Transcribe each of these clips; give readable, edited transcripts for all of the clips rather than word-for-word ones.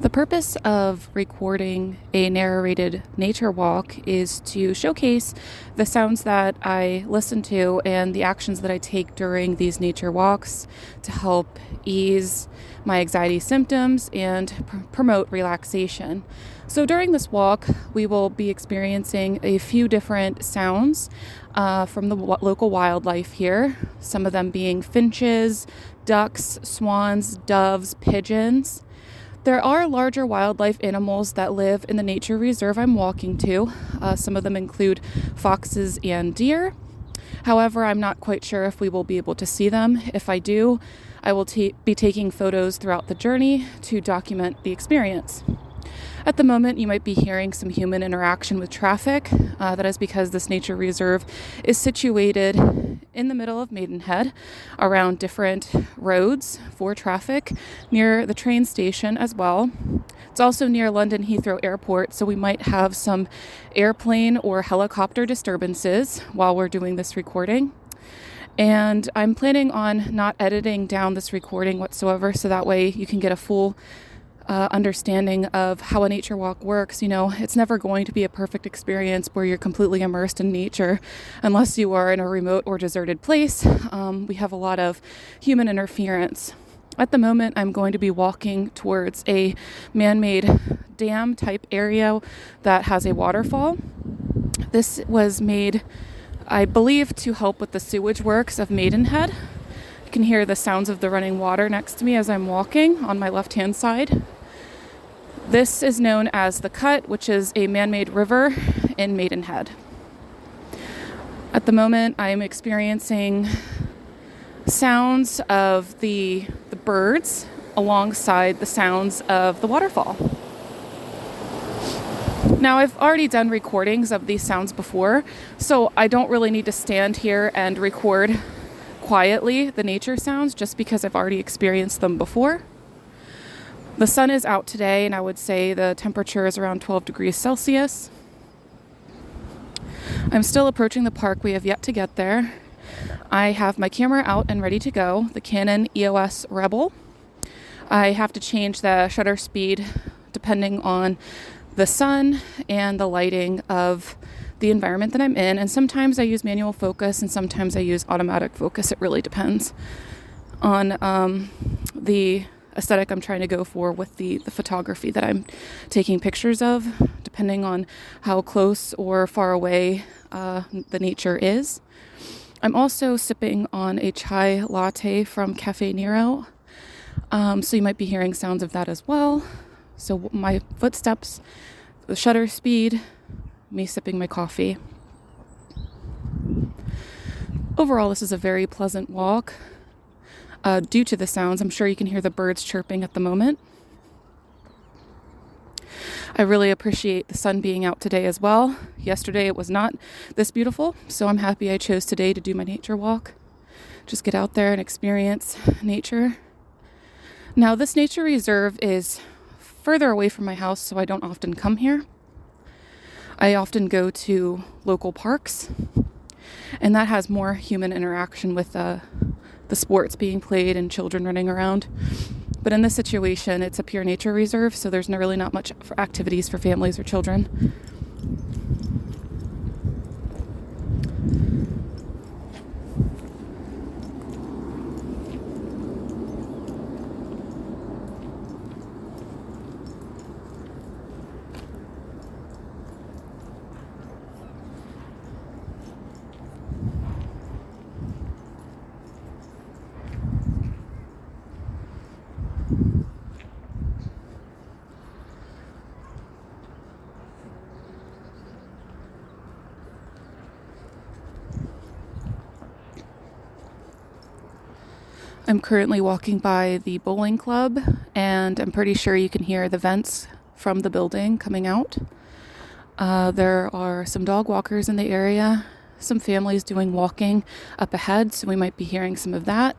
The purpose of recording a narrated nature walk is to showcase the sounds that I listen to and the actions that I take during these nature walks to help ease my anxiety symptoms and promote relaxation. So during this walk, we will be experiencing a few different sounds from the local wildlife here, some of them being finches, ducks, swans, doves, pigeons. There are larger wildlife animals that live in the nature reserve I'm walking to. Some of them include foxes and deer. However, I'm not quite sure if we will be able to see them. If I do, I will be taking photos throughout the journey to document the experience. At the moment, you might be hearing some human interaction with traffic. That is because this nature reserve is situated in the middle of Maidenhead, around different roads for traffic, near the train station as well. It's also near London Heathrow Airport, so we might have some airplane or helicopter disturbances while we're doing this recording. And I'm planning on not editing down this recording whatsoever, so that way you can get a full understanding of how a nature walk works. It's never going to be a perfect experience where you're completely immersed in nature unless you are in a remote or deserted place. We have a lot of human interference. At the moment, I'm going to be walking towards a man-made dam type area that has a waterfall. This was made, I believe, to help with the sewage works of Maidenhead. You can hear the sounds of the running water next to me as I'm walking on my left-hand side. This is known as the Cut, which is a man-made river in Maidenhead. At the moment, I am experiencing sounds of the birds alongside the sounds of the waterfall. Now, I've already done recordings of these sounds before, so I don't really need to stand here and record quietly the nature sounds just because I've already experienced them before. The sun is out today, and I would say the temperature is around 12 degrees Celsius. I'm still approaching the park. We have yet to get there. I have my camera out and ready to go, the Canon EOS Rebel. I have to change the shutter speed depending on the sun and the lighting of the environment that I'm in, and sometimes I use manual focus and sometimes I use automatic focus. It really depends on the aesthetic I'm trying to go for with the photography that I'm taking pictures of, depending on how close or far away the nature is. I'm also sipping on a chai latte from Cafe Nero, so you might be hearing sounds of that as well. So my footsteps, the shutter speed, me sipping my coffee. Overall, this is a very pleasant walk. Due to the sounds, I'm sure you can hear the birds chirping at the moment. I really appreciate the sun being out today as well. Yesterday it was not this beautiful, so I'm happy I chose today to do my nature walk. Just get out there and experience nature. Now, this nature reserve is further away from my house, so I don't often come here. I often go to local parks, and that has more human interaction with the sports being played and children running around. But in this situation, it's a pure nature reserve, so there's really not much for activities for families or children. I'm currently walking by the bowling club, and I'm pretty sure you can hear the vents from the building coming out. There are some dog walkers in the area, some families doing walking up ahead, so we might be hearing some of that.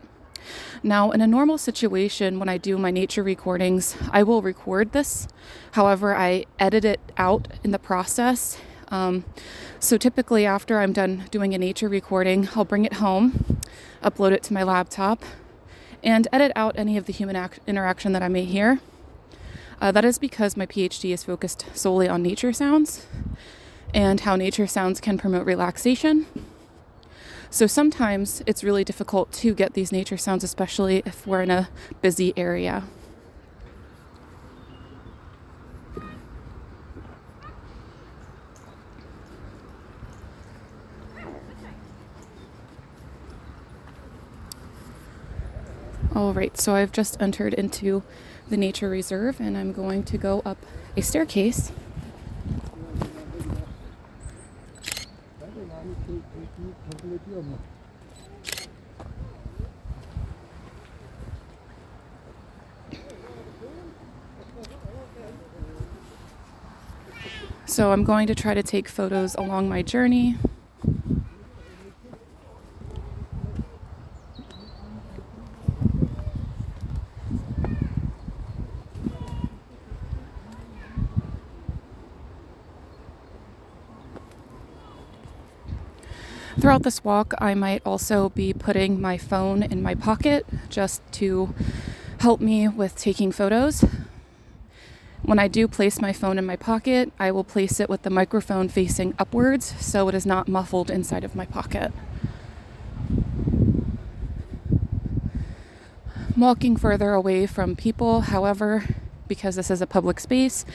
Now, in a normal situation, when I do my nature recordings, I will record this. However, I edit it out in the process. So typically after I'm done doing a nature recording, I'll bring it home, upload it to my laptop, and edit out any of the human interaction that I may hear. That is because my PhD is focused solely on nature sounds and how nature sounds can promote relaxation. So sometimes it's really difficult to get these nature sounds, especially if we're in a busy area. All right, so I've just entered into the nature reserve and I'm going to go up a staircase. So I'm going to try to take photos along my journey. Throughout this walk, I might also be putting my phone in my pocket just to help me with taking photos. When I do place my phone in my pocket, I will place it with the microphone facing upwards so it is not muffled inside of my pocket. I'm walking further away from people, however, because this is a public space,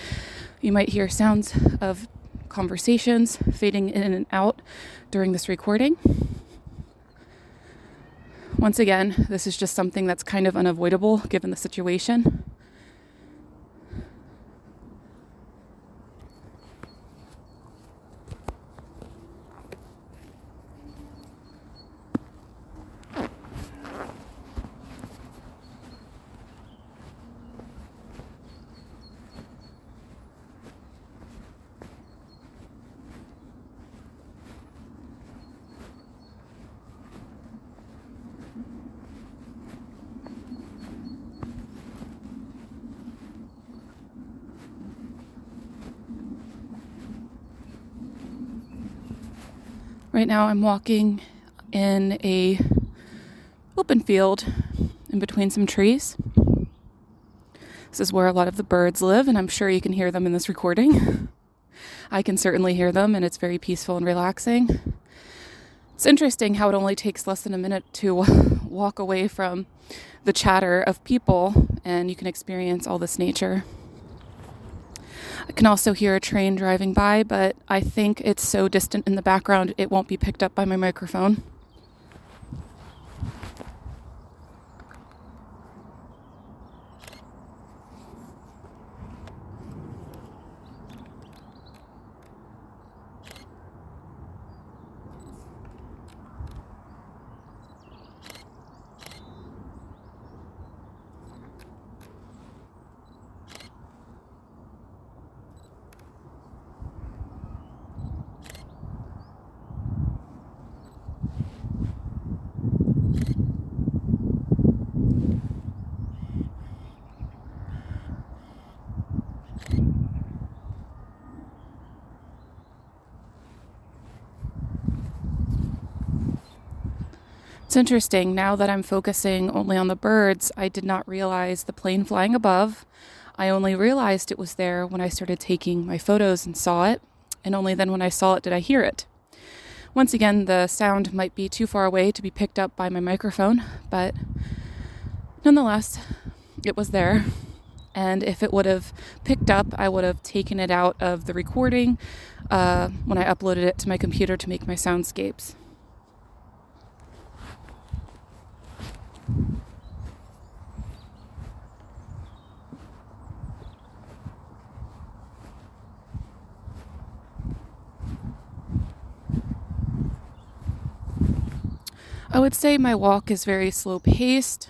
you might hear sounds of conversations fading in and out during this recording. Once again, this is just something that's kind of unavoidable given the situation. Right now I'm walking in a open field in between some trees. This is where a lot of the birds live, and I'm sure you can hear them in this recording. I can certainly hear them, and it's very peaceful and relaxing. It's interesting how it only takes less than a minute to walk away from the chatter of people, and you can experience all this nature. I can also hear a train driving by, but I think it's so distant in the background it won't be picked up by my microphone. It's interesting, now that I'm focusing only on the birds, I did not realize the plane flying above. I only realized it was there when I started taking my photos and saw it, and only then when I saw it did I hear it. Once again, the sound might be too far away to be picked up by my microphone, but nonetheless, it was there. And if it would have picked up, I would have taken it out of the recording when I uploaded it to my computer to make my soundscapes. I would say my walk is very slow paced.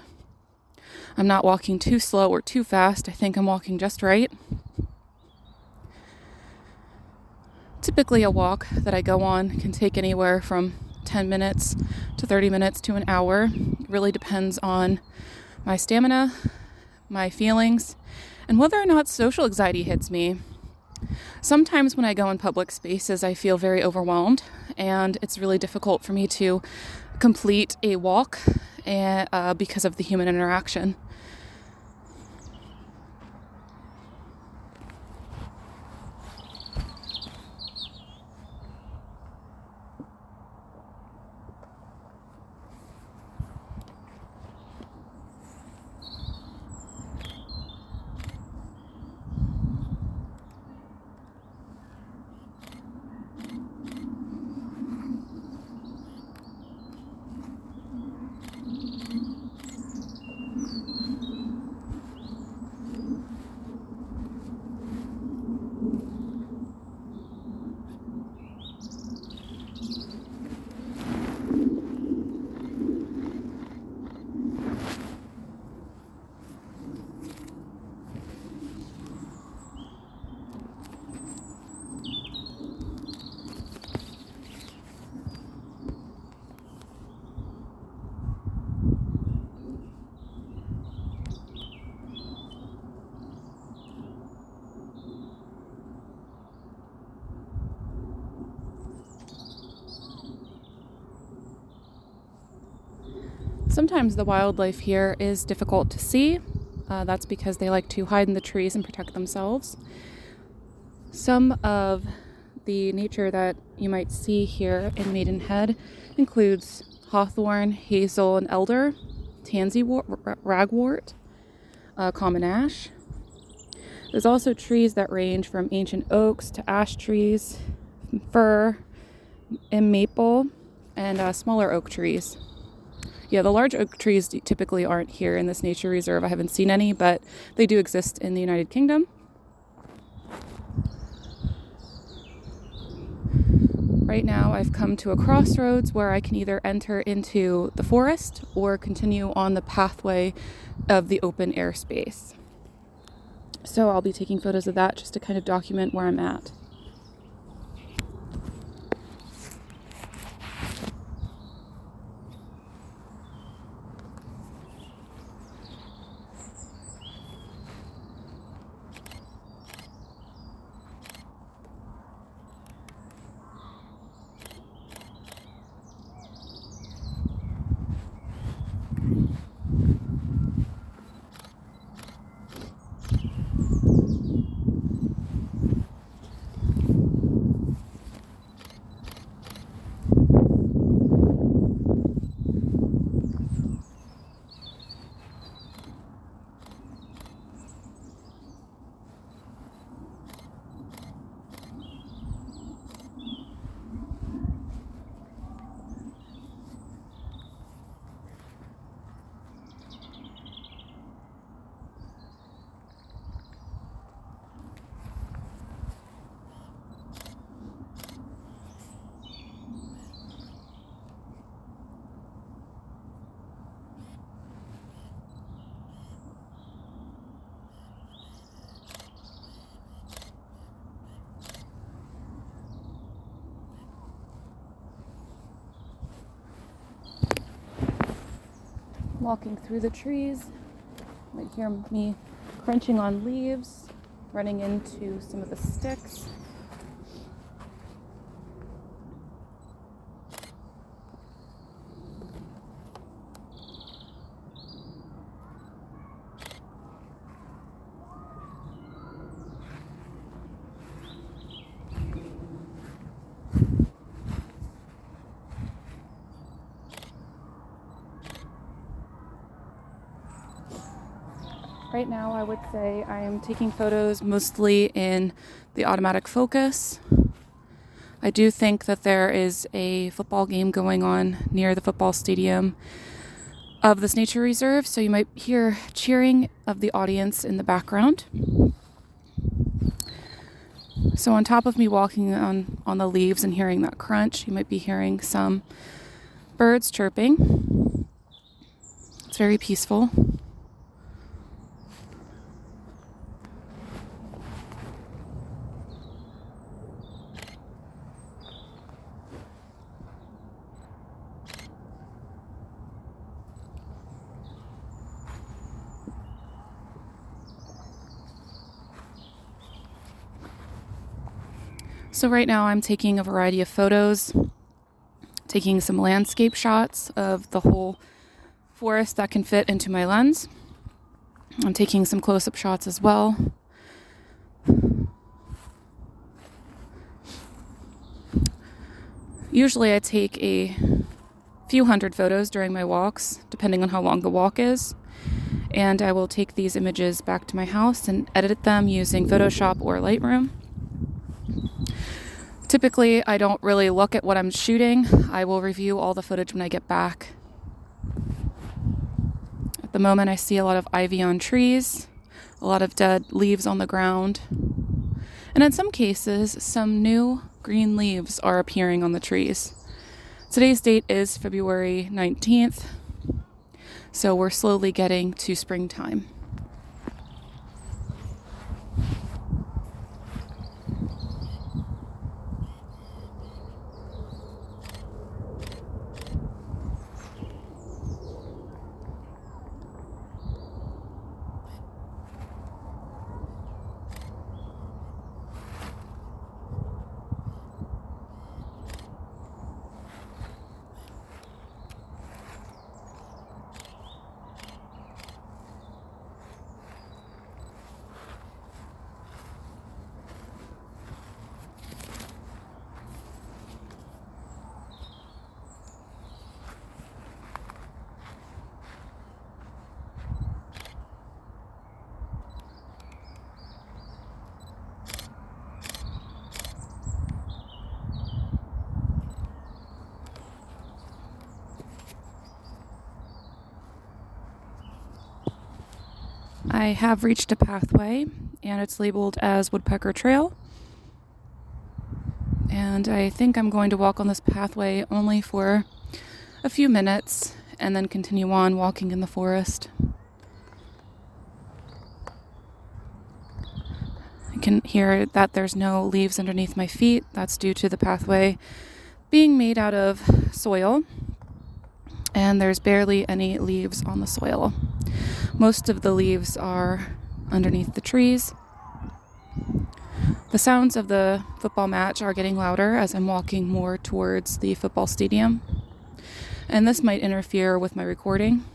I'm not walking too slow or too fast. I think I'm walking just right. Typically a walk that I go on can take anywhere from 10 minutes to 30 minutes to an hour. It really depends on my stamina, my feelings, and whether or not social anxiety hits me. Sometimes when I go in public spaces, I feel very overwhelmed, and it's really difficult for me to complete a walk because of the human interaction. Sometimes the wildlife here is difficult to see. That's because they like to hide in the trees and protect themselves. Some of the nature that you might see here in Maidenhead includes hawthorn, hazel, and elder, tansy ragwort, common ash. There's also trees that range from ancient oaks to ash trees, fir, and maple, and smaller oak trees. Yeah, the large oak trees typically aren't here in this nature reserve. I haven't seen any, but they do exist in the United Kingdom. Right now I've come to a crossroads where I can either enter into the forest or continue on the pathway of the open air space. So I'll be taking photos of that just to kind of document where I'm at. Walking through the trees, you might hear me crunching on leaves, running into some of the sticks. Right now, I would say I am taking photos mostly in the automatic focus. I do think that there is a football game going on near the football stadium of this nature reserve, so you might hear cheering of the audience in the background. So on top of me walking on the leaves and hearing that crunch, you might be hearing some birds chirping. It's very peaceful. So right now I'm taking a variety of photos, taking some landscape shots of the whole forest that can fit into my lens. I'm taking some close-up shots as well. Usually I take a few hundred photos during my walks, depending on how long the walk is. And I will take these images back to my house and edit them using Photoshop or Lightroom. Typically, I don't really look at what I'm shooting. I will review all the footage when I get back. At the moment, I see a lot of ivy on trees, a lot of dead leaves on the ground, and in some cases, some new green leaves are appearing on the trees. Today's date is February 19th, so we're slowly getting to springtime. I have reached a pathway, and it's labeled as Woodpecker Trail. And I think I'm going to walk on this pathway only for a few minutes and then continue on walking in the forest. I can hear that there's no leaves underneath my feet. That's due to the pathway being made out of soil, and there's barely any leaves on the soil. Most of the leaves are underneath the trees. The sounds of the football match are getting louder as I'm walking more towards the football stadium, and this might interfere with my recording.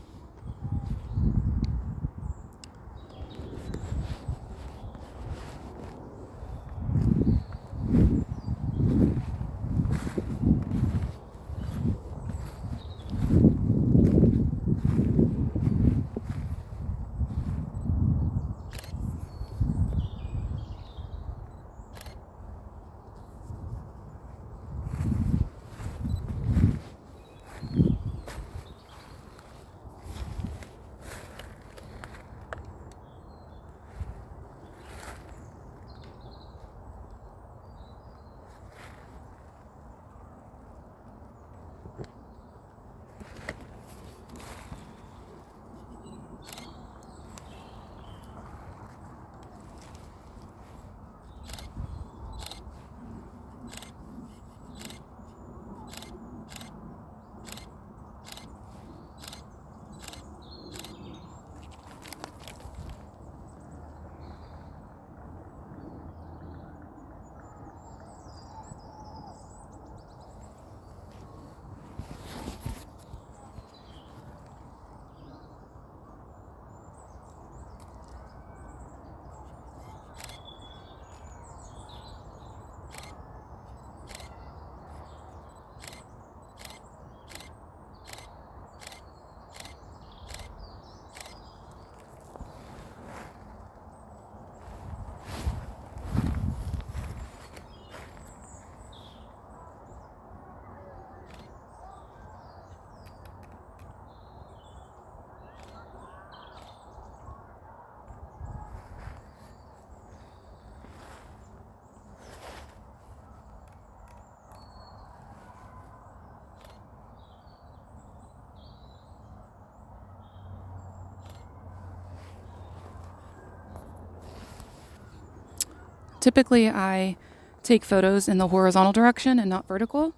Typically, I take photos in the horizontal direction and not vertical.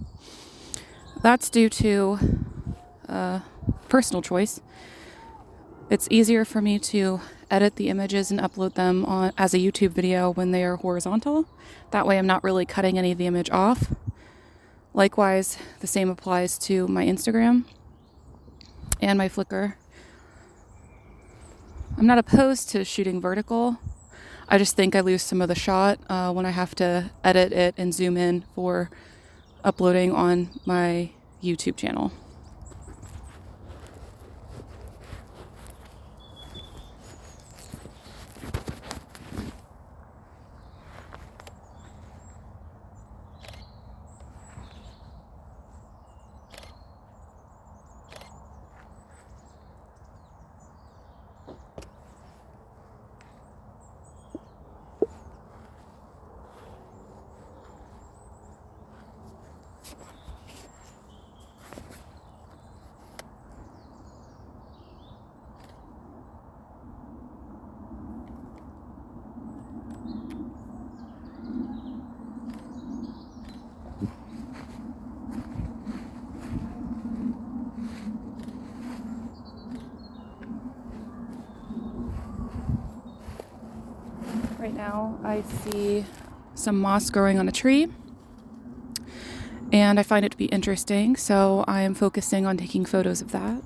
That's due to personal choice. It's easier for me to edit the images and upload them as a YouTube video when they are horizontal. That way I'm not really cutting any of the image off. Likewise, the same applies to my Instagram and my Flickr. I'm not opposed to shooting vertical. I just think I lose some of the shot when I have to edit it and zoom in for uploading on my YouTube channel. Right now I see some moss growing on a tree, and I find it to be interesting, so I am focusing on taking photos of that.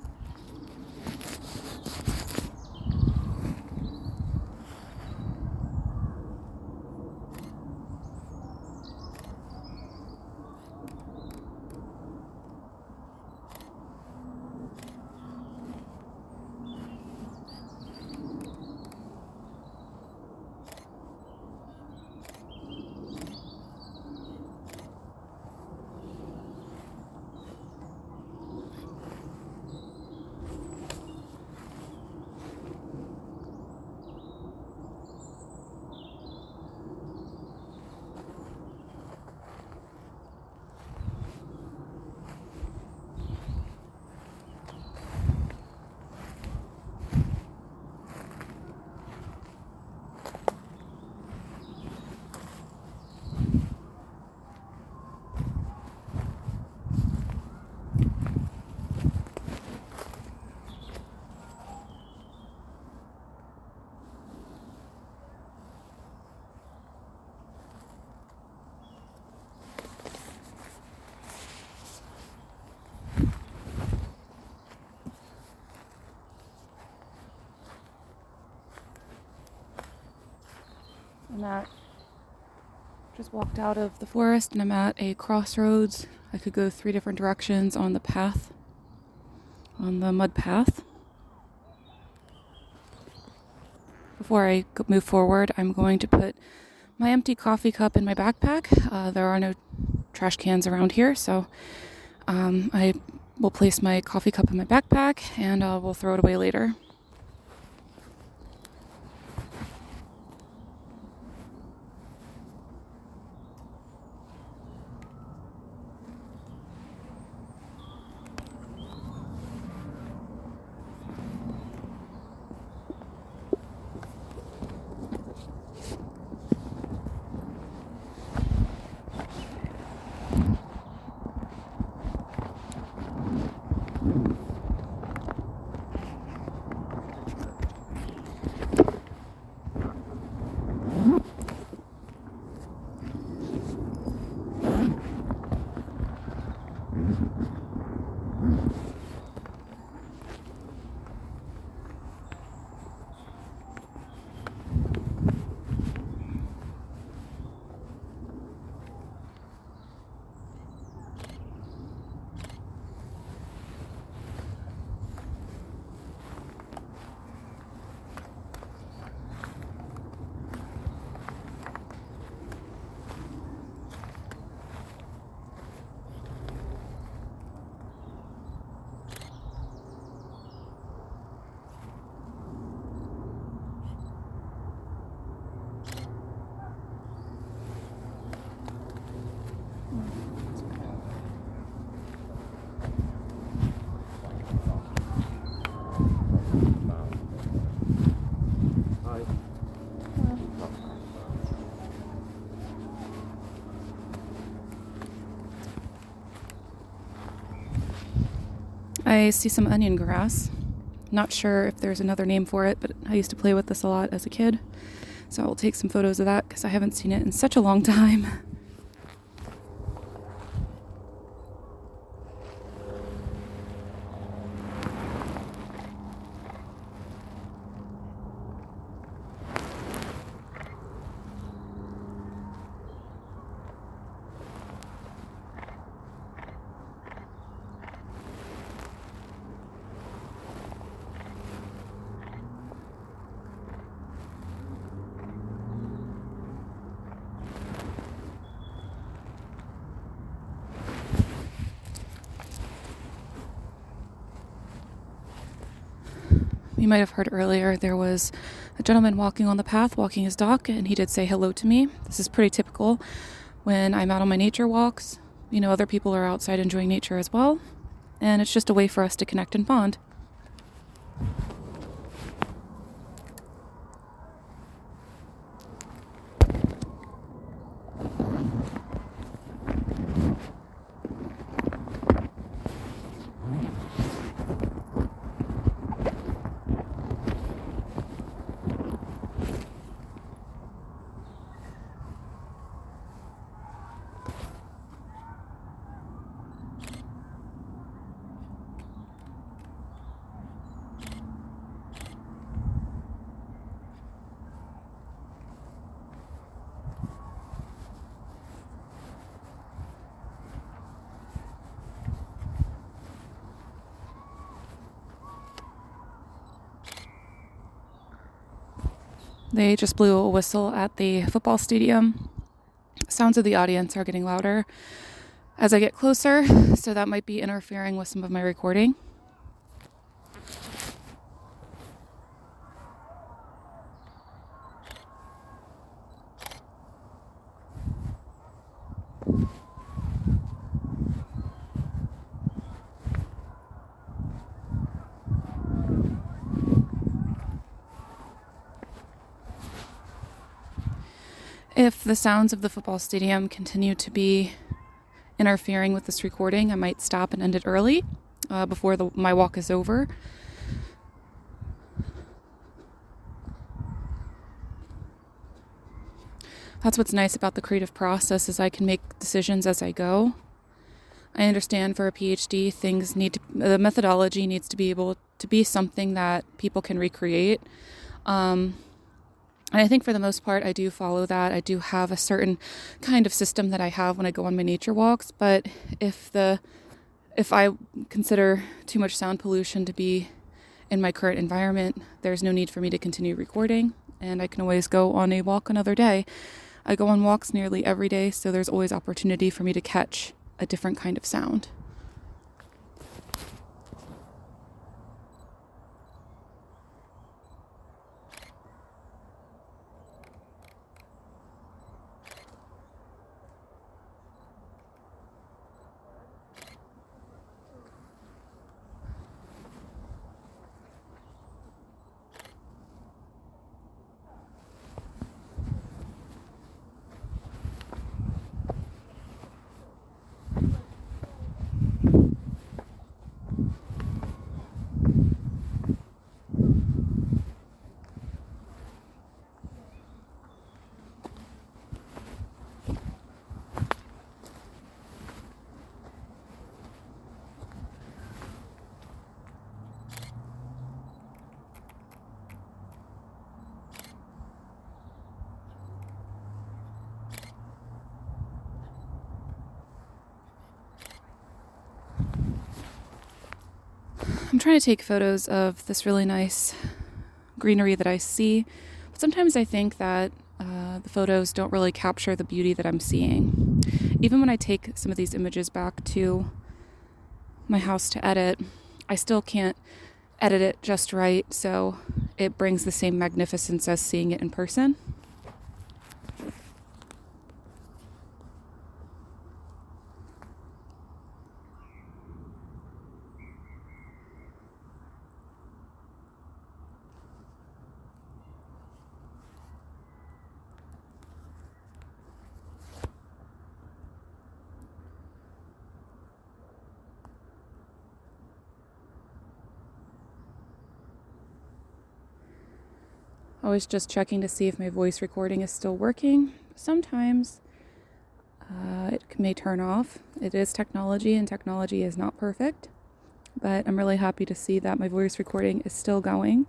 Just walked out of the forest and I'm at a crossroads. I could go 3 different directions on the path, on the mud path. Before I move forward, I'm going to put my empty coffee cup in my backpack. There are no trash cans around here, so I will place my coffee cup in my backpack and we'll throw it away later. I see some onion grass. Not sure if there's another name for it, but I used to play with this a lot as a kid. So I'll take some photos of that because I haven't seen it in such a long time. You might have heard earlier there was a gentleman walking on the path, walking his dog, and he did say hello to me. This is pretty typical when I'm out on my nature walks. You know, other people are outside enjoying nature as well, and it's just a way for us to connect and bond. They just blew a whistle at the football stadium. Sounds of the audience are getting louder as I get closer, so that might be interfering with some of my recording. If the sounds of the football stadium continue to be interfering with this recording, I might stop and end it early before my walk is over. That's what's nice about the creative process, is I can make decisions as I go. I understand for a PhD, the methodology needs to be able to be something that people can recreate. And I think for the most part, I do follow that. I do have a certain kind of system that I have when I go on my nature walks. But if I consider too much sound pollution to be in my current environment, there's no need for me to continue recording, and I can always go on a walk another day. I go on walks nearly every day, so there's always opportunity for me to catch a different kind of sound. I'm trying to take photos of this really nice greenery that I see, but sometimes I think that the photos don't really capture the beauty that I'm seeing. Even when I take some of these images back to my house to edit, I still can't edit it just right, so it brings the same magnificence as seeing it in person. Always just checking to see if my voice recording is still working. Sometimes it may turn off. It is technology, and technology is not perfect, but I'm really happy to see that my voice recording is still going.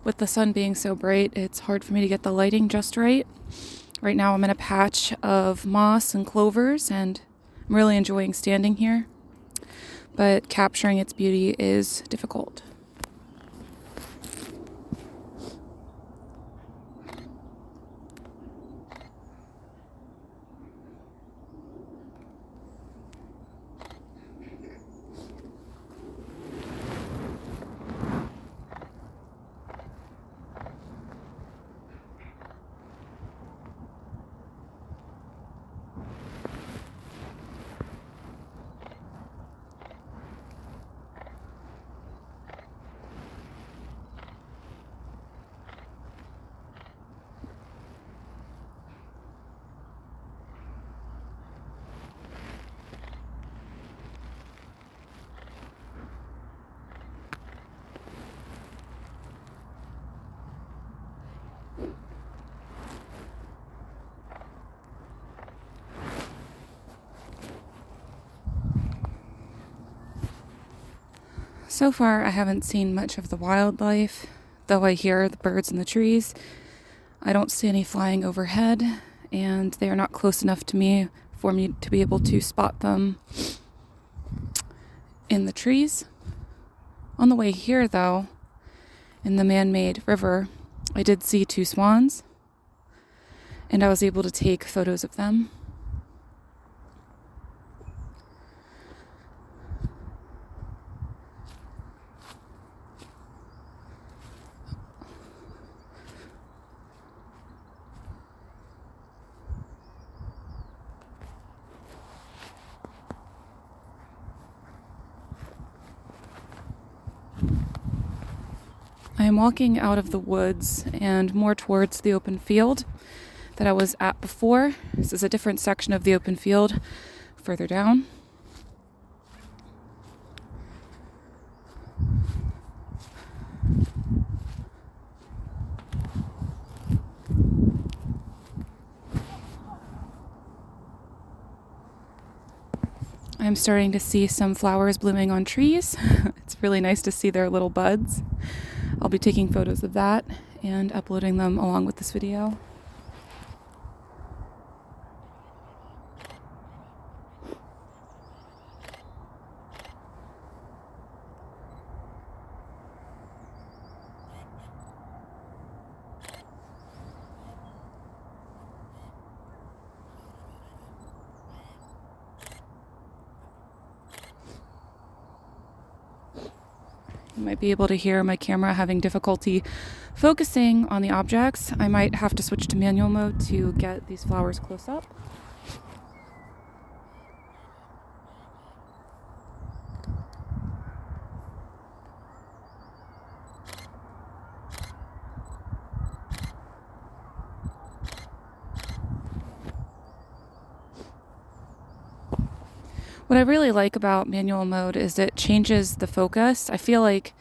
With the sun being so bright, it's hard for me to get the lighting just right. Right now I'm in a patch of moss and clovers, and I'm really enjoying standing here, but capturing its beauty is difficult. So far, I haven't seen much of the wildlife, though I hear the birds in the trees. I don't see any flying overhead, and they are not close enough to me for me to be able to spot them in the trees. On the way here, though, in the man-made river, I did see 2 swans, and I was able to take photos of them. I'm walking out of the woods and more towards the open field that I was at before. This is a different section of the open field further down. I'm starting to see some flowers blooming on trees. It's really nice to see their little buds. I'll be taking photos of that and uploading them along with this video. You might be able to hear my camera having difficulty focusing on the objects. I might have to switch to manual mode to get these flowers close up. What I really like about manual mode is it changes the focus. I feel like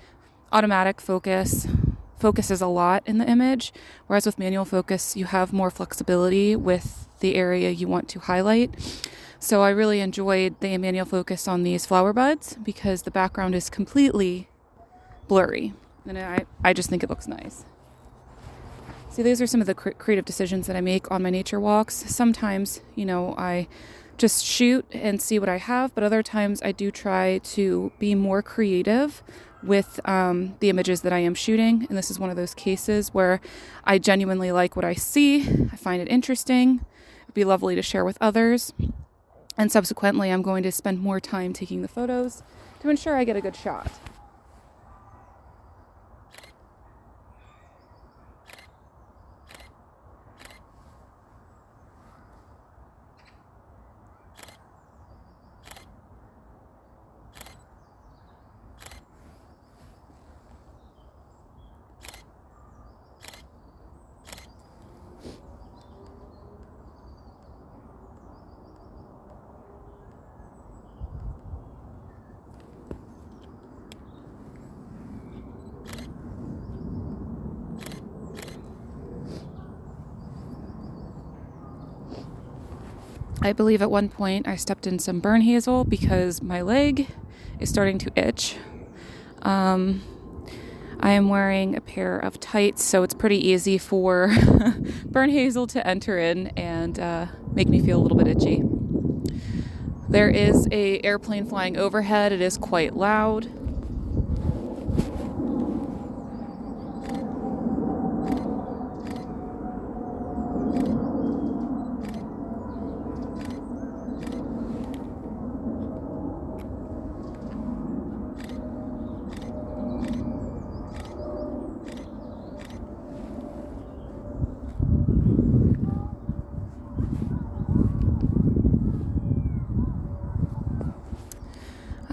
automatic focus focuses a lot in the image, whereas with manual focus, you have more flexibility with the area you want to highlight. So I really enjoyed the manual focus on these flower buds because the background is completely blurry, and I just think it looks nice. See, these are some of the creative decisions that I make on my nature walks. Sometimes, I just shoot and see what I have, but other times I do try to be more creative with the images that I am shooting, and this is one of those cases where I genuinely like what I see. I find it interesting. It'd be lovely to share with others, and subsequently I'm going to spend more time taking the photos to ensure I get a good shot. I believe at one point I stepped in some burn hazel because my leg is starting to itch. I am wearing a pair of tights, so it's pretty easy for burn hazel to enter in and make me feel a little bit itchy. There is an airplane flying overhead. It is quite loud.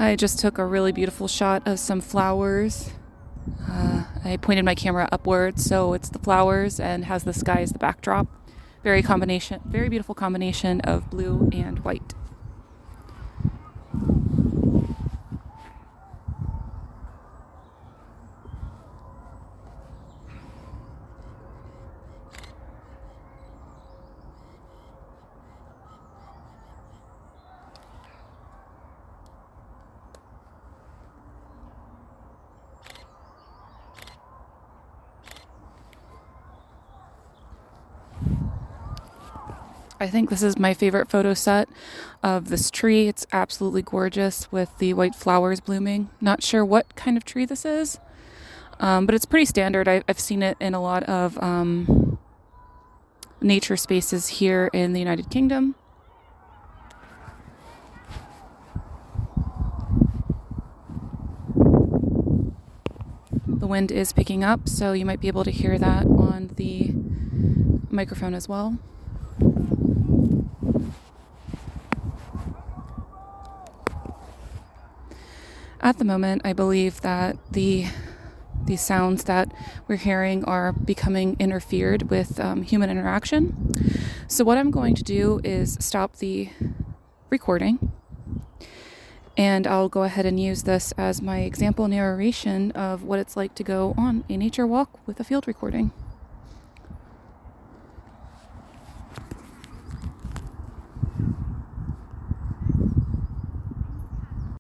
I just took a really beautiful shot of some flowers. I pointed my camera upwards, so it's the flowers and has the sky as the backdrop. Very beautiful combination of blue and white. I think this is my favorite photo set of this tree. It's absolutely gorgeous with the white flowers blooming. Not sure what kind of tree this is, but it's pretty standard. I've seen it in a lot of nature spaces here in the United Kingdom. The wind is picking up, so you might be able to hear that on the microphone as well. At the moment, I believe that the These sounds that we're hearing are becoming interfered with human interaction. So what I'm going to do is stop the recording, and I'll go ahead and use this as my example narration of what it's like to go on a nature walk with a field recording.